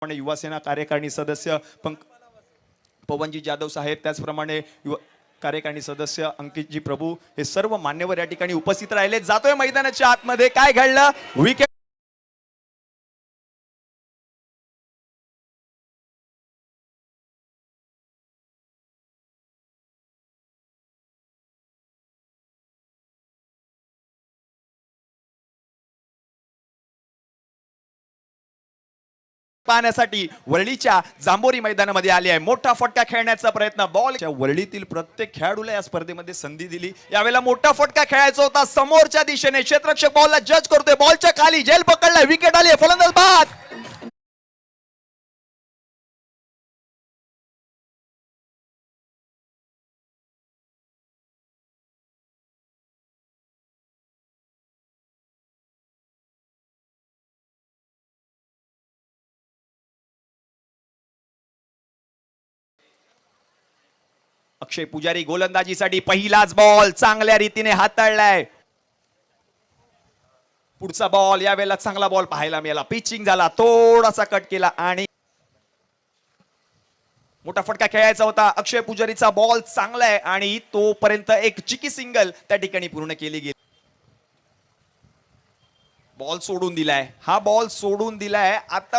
युवासेना कार्यकारिणी सदस्य पवनजी जाधव साहेब, त्याचप्रमाणे कार्यकारिणी सदस्य अंकितजी प्रभू, हे सर्व मान्यवर या ठिकाणी उपस्थित राहिले। जातोय मैदानाच्या आतमध्ये, काय घडलं विकेट पाहण्यासाठी वरळीच्या जांभोरी मैदानामध्ये आले आहे। मोठा फटका खेळण्याचा प्रयत्न, बॉलच्या वरळीतील प्रत्येक खेळाडूला या स्पर्धेमध्ये संधी दिली। यावेळेला मोठा फटका खेळायचा होता समोरच्या दिशेने, क्षेत्ररक्षक बॉलला जज करतोय, बॉलच्या खाली झेल पकडलाय, विकेट आली, फलंदाज बाद। अक्षय पुजारी गोलंदाजीसाठी पहिलाच बॉल चांगल्या रीतीने हाताळलाय। पुढचा बॉल, यावेळेला चांगला बॉल पाहायला मिळाला, पिचिंग झाला, थोडासा कट केला आणि मोठा फटका खेळायचा होता। अक्षय पुजारीचा बॉल चांगला आहे आणि तोपर्यंत एक चिकी सिंगल त्या ठिकाणी पूर्ण केली गेली। बॉल सोडून दिलाय, हा बॉल सोडून दिलाय आता।